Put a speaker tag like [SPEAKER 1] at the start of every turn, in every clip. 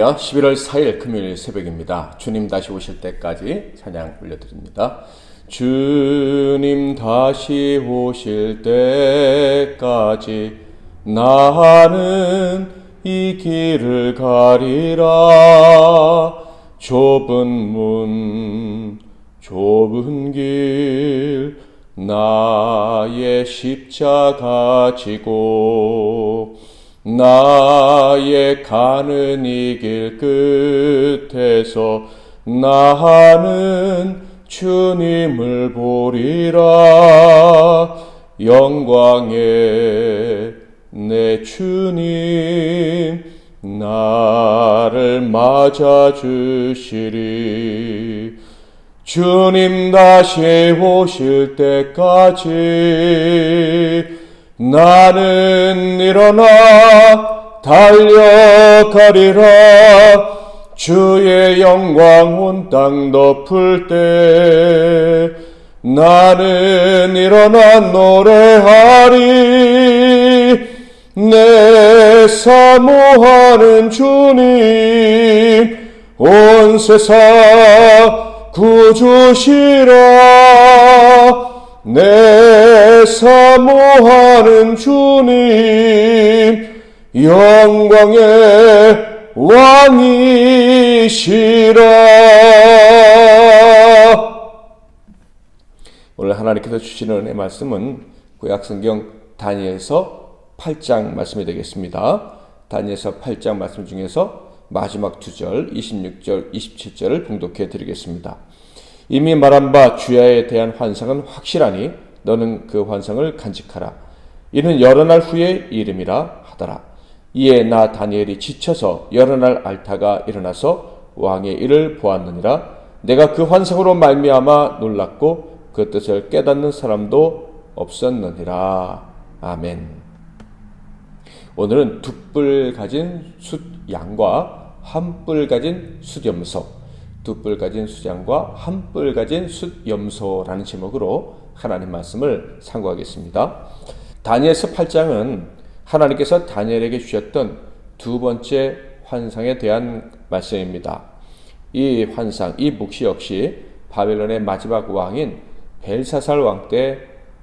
[SPEAKER 1] 할렐루야. 11월 4일 금요일 새벽입니다. 주님 다시 오실 때까지 찬양 올려드립니다. 주님 다시 오실 때까지 나는 이 길을 가리라. 좁은 문 좁은 길 나의 십자가 지고 나의 가는 이 길 끝에서 나는 주님을 보리라. 영광의 내 주님 나를 맞아주시리. 주님 다시 오실 때까지 나는 일어나 달려가리라. 주의 영광 온 땅 덮을 때 나는 일어나 노래하리. 내 사모하는 주님 온 세상 구주시라. 내 사모하는 주님 영광의 왕이시라. 오늘 하나님께서 주시는 은혜 말씀은 구약성경 다니엘서 8장 말씀이 되겠습니다. 다니엘서 8장 말씀 중에서 마지막 2절 26절 27절을 봉독해 드리겠습니다. 이미 말한 바 주야에 대한 환상은 확실하니 너는 그 환상을 간직하라. 이는 여러 날 후의 이름이라 하더라. 이에 나 다니엘이 지쳐서 여러 날 앓다가 일어나서 왕의 일을 보았느니라. 내가 그 환상으로 말미암아 놀랐고 그 뜻을 깨닫는 사람도 없었느니라. 아멘. 오늘은 두 뿔 가진 숫양과 한 뿔 가진 숫염소, 두 뿔 가진 숫양과 한 뿔 가진 숫염소라는 제목으로 하나님 말씀을 상고하겠습니다. 다니엘서 8장은 하나님께서 다니엘에게 주셨던 두 번째 환상에 대한 말씀입니다. 이 환상, 이 묵시 역시 바벨론의 마지막 왕인 벨사살 왕 때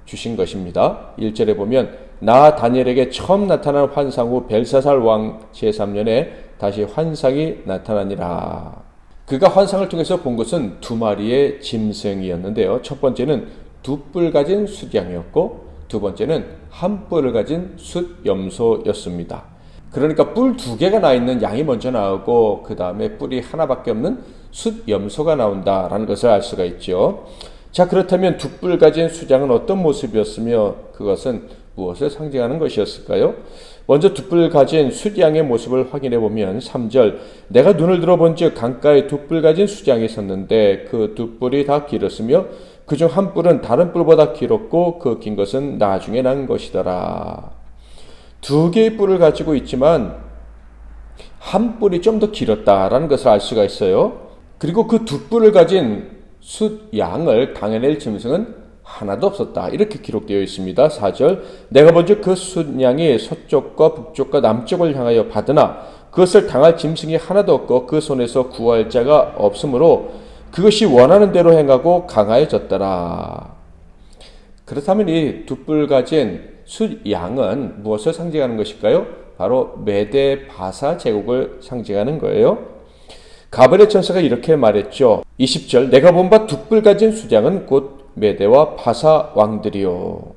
[SPEAKER 1] 주신 것입니다. 1절에 보면 나 다니엘에게 처음 나타난 환상 후 벨사살 왕 제3년에 다시 환상이 나타나니라. 그가 환상을 통해서 본 것은 두 마리의 짐승이었는데요. 첫 번째는 두 뿔 가진 숫양이었고 두 번째는 한 뿔을 가진 숫염소였습니다. 그러니까 뿔 두 개가 나 있는 양이 먼저 나오고 그 다음에 뿔이 하나밖에 없는 숫염소가 나온다라는 것을 알 수가 있죠. 자, 그렇다면 두 뿔 가진 숫양은 어떤 모습이었으며 그것은 무엇을 상징하는 것이었을까요? 먼저 두 뿔 가진 숫양의 모습을 확인해 보면 3절 내가 눈을 들어본즉 강가에 두 뿔 가진 숫양이 섰는데 그 두 뿔이 다 길었으며 그중 한 뿔은 다른 뿔보다 길었고 그 긴 것은 나중에 난 것이더라. 두 개의 뿔을 가지고 있지만 한 뿔이 좀 더 길었다라는 것을 알 수가 있어요. 그리고 그 두 뿔을 가진 숫양을 당해낼 짐승은 하나도 없었다. 이렇게 기록되어 있습니다. 4절 내가 본즉 그 숫양이 서쪽과 북쪽과 남쪽을 향하여 받으나 그것을 당할 짐승이 하나도 없고 그 손에서 구할 자가 없으므로 그것이 원하는 대로 행하고 강하여졌더라. 그렇다면 이 두 뿔 가진 숫양은 무엇을 상징하는 것일까요? 바로 메데 바사 제국을 상징하는 거예요. 가브리엘 천사가 이렇게 말했죠. 20절 내가 본 바 두 뿔 가진 숫양은 곧 메데와 바사 왕들이요.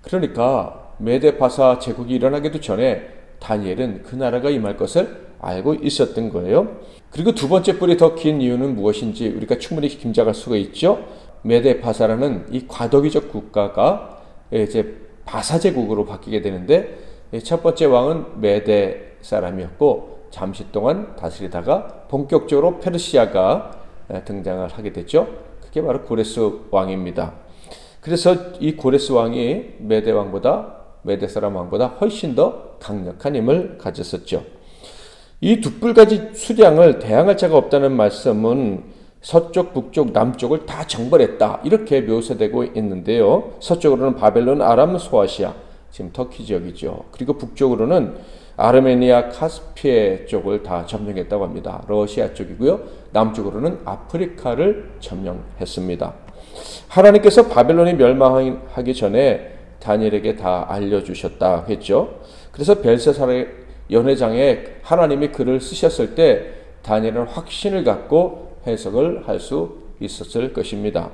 [SPEAKER 1] 그러니까 메데 바사 제국이 일어나기도 전에 다니엘은 그 나라가 임할 것을 알고 있었던 거예요. 그리고 두 번째 뿔이 더 긴 이유는 무엇인지 우리가 충분히 짐작할 수가 있죠. 메데 바사라는 이 과도기적 국가가 이제 바사 제국으로 바뀌게 되는데 첫 번째 왕은 메데 사람이었고 잠시 동안 다스리다가 본격적으로 페르시아가 등장을 하게 됐죠. 그게 바로 고레스 왕입니다. 그래서 이 고레스 왕이 메데 사람 왕보다 훨씬 더 강력한 힘을 가졌었죠. 이 두 뿔 가진 숫양을 대항할 자가 없다는 말씀은 서쪽, 북쪽, 남쪽을 다 정벌했다 이렇게 묘사되고 있는데요. 서쪽으로는 바벨론, 아람, 소아시아, 지금 터키 지역이죠. 그리고 북쪽으로는 아르메니아, 카스피해 쪽을 다 점령했다고 합니다. 러시아 쪽이고요. 남쪽으로는 아프리카를 점령했습니다. 하나님께서 바벨론이 멸망하기 전에 다니엘에게 다 알려주셨다 했죠. 그래서 벨사살의 연회장에 하나님이 글을 쓰셨을 때 다니엘은 확신을 갖고 해석을 할 수 있었을 것입니다.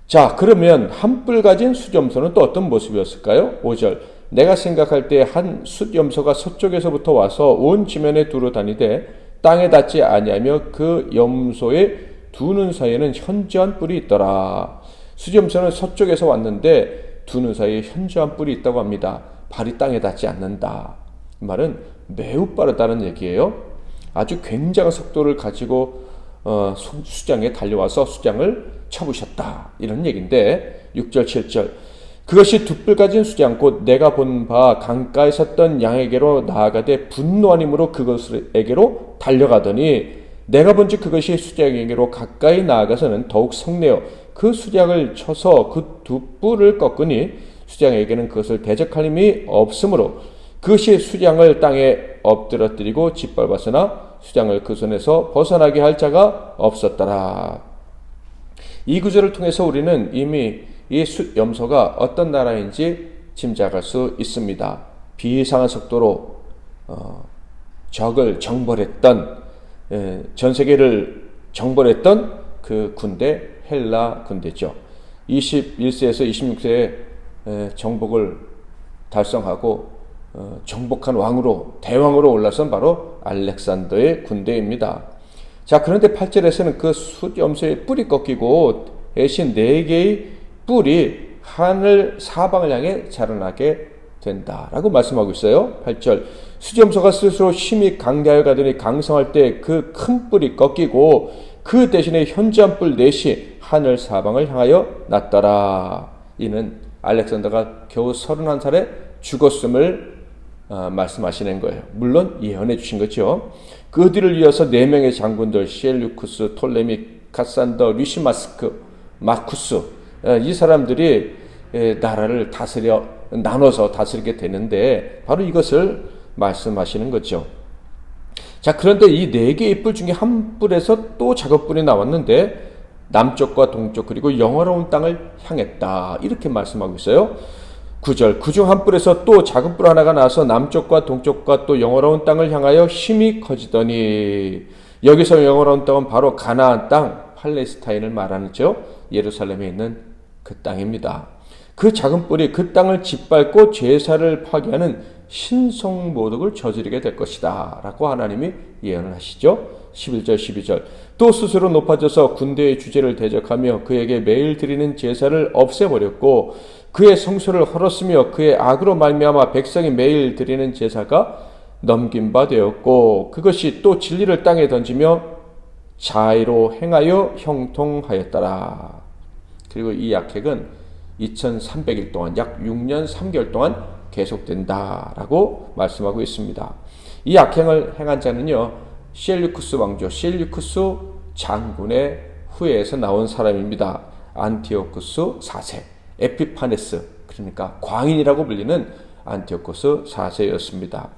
[SPEAKER 1] 자, 그러면 한뿔 가진 숫염소는 또 어떤 모습이었을까요? 5절. 내가 생각할 때 한 숫염소가 서쪽에서부터 와서 온 지면에 두루 다니되 땅에 닿지 아니하며 그 염소의 두 눈 사이에는 현저한 뿔이 있더라. 숫염소는 서쪽에서 왔는데 두 눈 사이에 현저한 뿔이 있다고 합니다. 발이 땅에 닿지 않는다. 이 말은 매우 빠르다는 얘기예요. 아주 굉장한 속도를 가지고 수장에 달려와서 수장을 쳐부셨다. 이런 얘기인데 6절 7절 그것이 두 뿔 가진 수장 곧 내가 본 바 강가에 섰던 양에게로 나아가되 분노한 힘으로 그것에게로 달려가더니 내가 본즉 그것이 수장에게로 가까이 나아가서는 더욱 성내어 그 수장을 쳐서 그 두 뿔을 꺾으니 수장에게는 그것을 대적할 힘이 없으므로 그것이 수장을 땅에 엎드러뜨리고 짓밟았으나 수장을 그 손에서 벗어나게 할 자가 없었더라. 이 구절을 통해서 우리는 이미 이 숫염소가 어떤 나라인지 짐작할 수 있습니다. 비상한 속도로 적을 정벌했던 전 세계를 정벌했던 그 군대 헬라 군대죠. 21세에서 26세에 정복을 달성하고 정복한 왕으로 대왕으로 올라선 바로 알렉산더의 군대입니다. 자, 그런데 8절에서는 그 숫염소의 뿔이 꺾이고 대신 4개의 뿔이 하늘 사방을 향해 자라나게 된다라고 말씀하고 있어요. 8절 숫염소가 스스로 힘이 강대하여 가더니 강성할 때 그 큰 뿔이 꺾이고 그 대신에 현저한 뿔 넷이 하늘 사방을 향하여 났더라. 이는 알렉산더가 겨우 31살에 죽었음을 말씀하시는 거예요. 물론 예언해 주신 거죠. 그 뒤를 이어서 4명의 장군들 셀류쿠스, 톨레미, 카산더, 리시마스크, 마쿠스 이 사람들이 나라를 나눠서 다스리게 되는데 바로 이것을 말씀하시는 거죠. 자, 그런데 이 4개의 뿔 중에 한 뿔에서 또 작은 뿔이 나왔는데 남쪽과 동쪽 그리고 영화로운 땅을 향했다. 이렇게 말씀하고 있어요. 9절 그중 한 뿔에서 또 작은 뿔 하나가 나서 남쪽과 동쪽과 또 영화로운 땅을 향하여 힘이 커지더니 여기서 영화로운 땅은 바로 가나안 땅 팔레스타인을 말하는죠. 예루살렘에 있는 그 땅입니다. 그 작은 뿔이 그 땅을 짓밟고 제사를 파괴하는 신성모독을 저지르게 될 것이다 라고 하나님이 예언을 하시죠. 11절 12절 또 스스로 높아져서 군대의 주제를 대적하며 그에게 매일 드리는 제사를 없애버렸고 그의 성소를 헐었으며 그의 악으로 말미암아 백성이 매일 드리는 제사가 넘긴 바 되었고 그것이 또 진리를 땅에 던지며 자의로 행하여 형통하였더라. 그리고 이 약핵은 2300일 동안 약 6년 3개월 동안 계속된다라고 말씀하고 있습니다. 이 악행을 행한 자는요 셀류쿠스 왕조 셀류쿠스 장군의 후예에서 나온 사람입니다. 안티오쿠스 4세 에피파네스 그러니까 광인이라고 불리는 안티오쿠스 4세였습니다.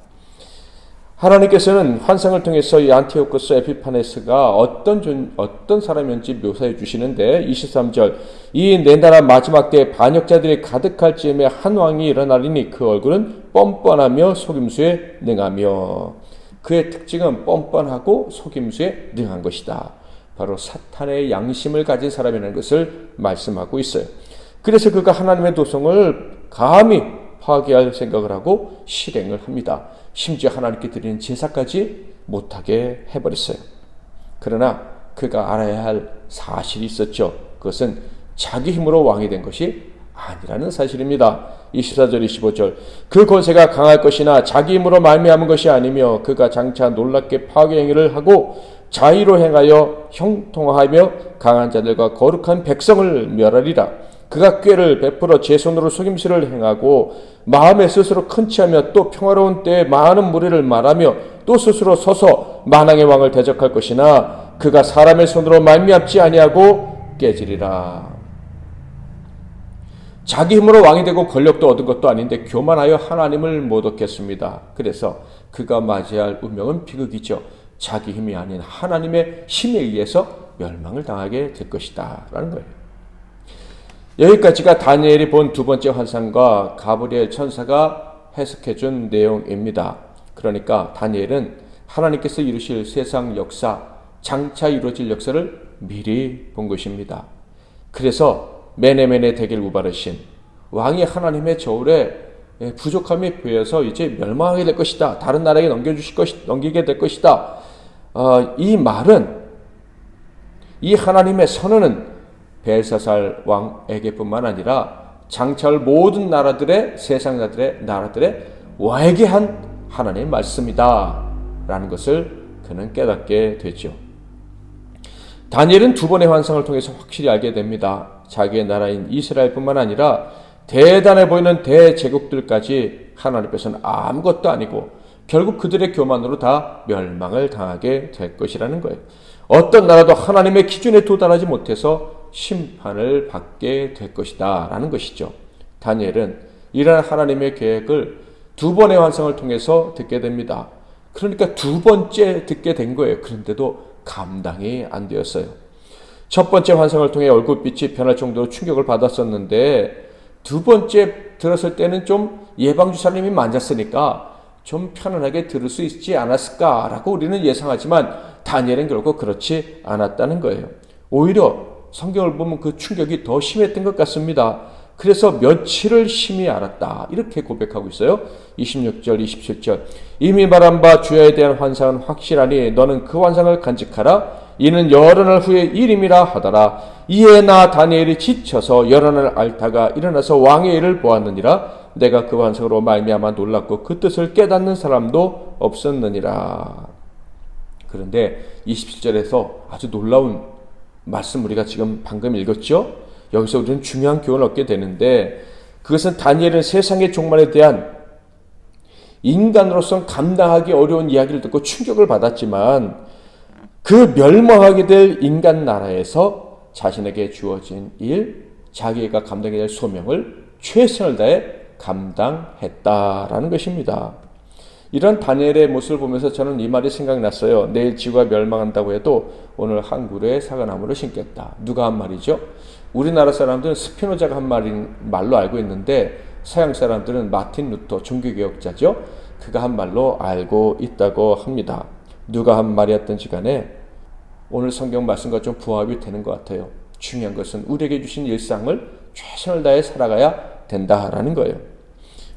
[SPEAKER 1] 하나님께서는 환상을 통해서 이 안티오쿠스 에피파네스가 어떤 사람이었는지 묘사해 주시는데 23절 이 내 나라 마지막 때에 반역자들이 가득할 즈음에 한 왕이 일어나리니 그 얼굴은 뻔뻔하며 속임수에 능하며 그의 특징은 뻔뻔하고 속임수에 능한 것이다. 바로 사탄의 양심을 가진 사람이라는 것을 말씀하고 있어요. 그래서 그가 하나님의 도성을 감히 파괴할 생각을 하고 실행을 합니다. 심지어 하나님께 드리는 제사까지 못하게 해버렸어요. 그러나 그가 알아야 할 사실이 있었죠. 그것은 자기 힘으로 왕이 된 것이 아니라는 사실입니다. 24절 25절 그 권세가 강할 것이나 자기 힘으로 말미암은 것이 아니며 그가 장차 놀랍게 파괴 행위를 하고 자의로 행하여 형통하며 강한 자들과 거룩한 백성을 멸하리라. 그가 꾀를 베풀어 제 손으로 속임수를 행하고 마음에 스스로 큰치하며 또 평화로운 때에 많은 무리를 말하며 또 스스로 서서 만왕의 왕을 대적할 것이나 그가 사람의 손으로 말미암지 아니하고 깨지리라. 자기 힘으로 왕이 되고 권력도 얻은 것도 아닌데 교만하여 하나님을 못 얻겠습니다. 그래서 그가 맞이할 운명은 비극이죠. 자기 힘이 아닌 하나님의 힘에 의해서 멸망을 당하게 될 것이다 라는 거예요. 여기까지가 다니엘이 본 두 번째 환상과 가브리엘 천사가 해석해 준 내용입니다. 그러니까 다니엘은 하나님께서 이루실 세상 역사, 장차 이루어질 역사를 미리 본 것입니다. 그래서 메네메네 대계를 우바르신 왕이 하나님의 저울에 부족함이 보여서 이제 멸망하게 될 것이다. 다른 나라에게 넘기게 될 것이다. 이 말은, 이 하나님의 선언은 벨사살 왕에게뿐만 아니라 장차올 모든 나라들의, 세상 나라들의 왕에게 한 하나님의 말씀이다 라는 것을 그는 깨닫게 되죠. 다니엘은 두 번의 환상을 통해서 확실히 알게 됩니다. 자기의 나라인 이스라엘뿐만 아니라 대단해 보이는 대제국들까지 하나님 앞에서는 아무것도 아니고 결국 그들의 교만으로 다 멸망을 당하게 될 것이라는 거예요. 어떤 나라도 하나님의 기준에 도달하지 못해서 심판을 받게 될 것이다 라는 것이죠. 다니엘은 이러한 하나님의 계획을 두 번의 환상을 통해서 듣게 됩니다. 그러니까 두 번째 듣게 된 거예요. 그런데도 감당이 안 되었어요. 첫 번째 환상을 통해 얼굴빛이 변할 정도로 충격을 받았었는데 두 번째 들었을 때는 좀 예방주사님이 만졌으니까 좀 편안하게 들을 수 있지 않았을까라고 우리는 예상하지만 다니엘은 결국 그렇지 않았다는 거예요. 오히려 성경을 보면 그 충격이 더 심했던 것 같습니다. 그래서 며칠을 심히 알았다 이렇게 고백하고 있어요. 26절 27절 이미 말한 바 주야에 대한 환상은 확실하니 너는 그 환상을 간직하라. 이는 여러 날 후의 일임이라 하더라. 이에 나 다니엘이 지쳐서 여러 날 앓다가 일어나서 왕의 일을 보았느니라. 내가 그 환상으로 말미암아 놀랐고 그 뜻을 깨닫는 사람도 없었느니라. 그런데 27절에서 아주 놀라운 말씀 우리가 지금 방금 읽었죠. 여기서 우리는 중요한 교훈을 얻게 되는데 그것은 다니엘은 세상의 종말에 대한 인간으로서는 감당하기 어려운 이야기를 듣고 충격을 받았지만 그 멸망하게 될 인간 나라에서 자신에게 주어진 일, 자기가 감당해야 될 소명을 최선을 다해 감당했다라는 것입니다. 이런 다니엘의 모습을 보면서 저는 이 말이 생각났어요. 내일 지구가 멸망한다고 해도 오늘 한 그루의 사과나무를 심겠다. 누가 한 말이죠? 우리나라 사람들은 스피노자가 한 말로 알고 있는데 서양 사람들은 마틴 루터 종교개혁자죠. 그가 한 말로 알고 있다고 합니다. 누가 한 말이었든지 간에 오늘 성경 말씀과 좀 부합이 되는 것 같아요. 중요한 것은 우리에게 주신 일상을 최선을 다해 살아가야 된다라는 거예요.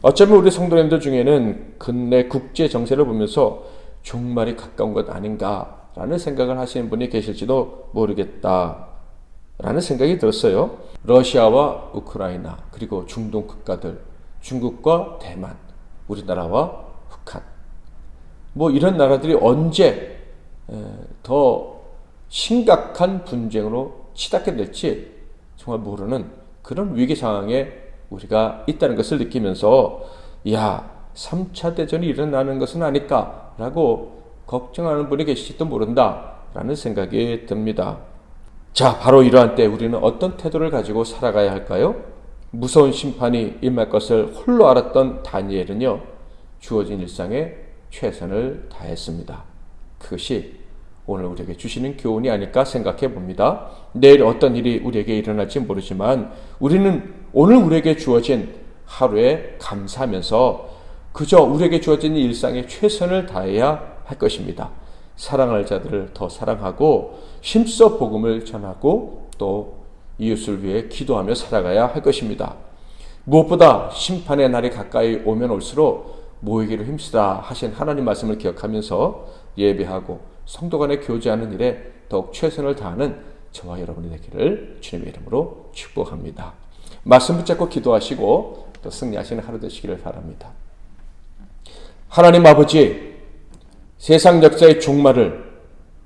[SPEAKER 1] 어쩌면 우리 성도님들 중에는 근래 국제 정세를 보면서 종말이 가까운 것 아닌가라는 생각을 하시는 분이 계실지도 모르겠다라는 생각이 들었어요. 러시아와 우크라이나 그리고 중동 국가들, 중국과 대만, 우리나라와 북한 이런 나라들이 언제 더 심각한 분쟁으로 치닫게 될지 정말 모르는 그런 위기 상황에 우리가 있다는 것을 느끼면서 3차 대전이 일어나는 것은 아닐까라고 걱정하는 분이 계실지도 모른다라는 생각이 듭니다. 자, 바로 이러한 때 우리는 어떤 태도를 가지고 살아가야 할까요? 무서운 심판이 임할 것을 홀로 알았던 다니엘은요, 주어진 일상에 최선을 다했습니다. 그것이 오늘 우리에게 주시는 교훈이 아닐까 생각해 봅니다. 내일 어떤 일이 우리에게 일어날지 모르지만 우리는 오늘 우리에게 주어진 하루에 감사하면서 그저 우리에게 주어진 일상에 최선을 다해야 할 것입니다. 사랑할 자들을 더 사랑하고 힘써 복음을 전하고 또 이웃을 위해 기도하며 살아가야 할 것입니다. 무엇보다 심판의 날이 가까이 오면 올수록 모이기를 힘쓰라 하신 하나님 말씀을 기억하면서 예배하고 성도 간에 교제하는 일에 더욱 최선을 다하는 저와 여러분이 되기를 주님의 이름으로 축복합니다. 말씀 붙잡고 기도하시고 또 승리하시는 하루 되시기를 바랍니다. 하나님 아버지, 세상 역사의 종말을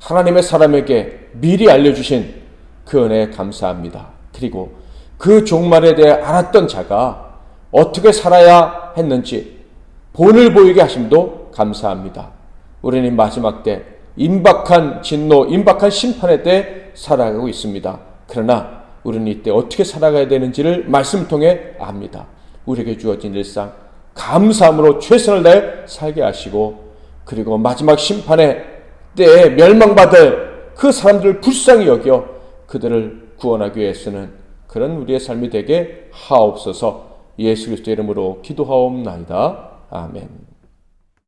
[SPEAKER 1] 하나님의 사람에게 미리 알려주신 그 은혜에 감사합니다. 그리고 그 종말에 대해 알았던 자가 어떻게 살아야 했는지 본을 보이게 하심도 감사합니다. 우리는 마지막 때 임박한 진노, 임박한 심판에 대해 살아가고 있습니다. 그러나 우리는 이때 어떻게 살아가야 되는지를 말씀을 통해 압니다. 우리에게 주어진 일상 감사함으로 최선을 다해 살게 하시고, 그리고 마지막 심판의 때에 멸망받을 그 사람들을 불쌍히 여겨 그들을 구원하기 위해서는 그런 우리의 삶이 되게 하옵소서. 예수 그리스도의 이름으로 기도하옵나이다. 아멘.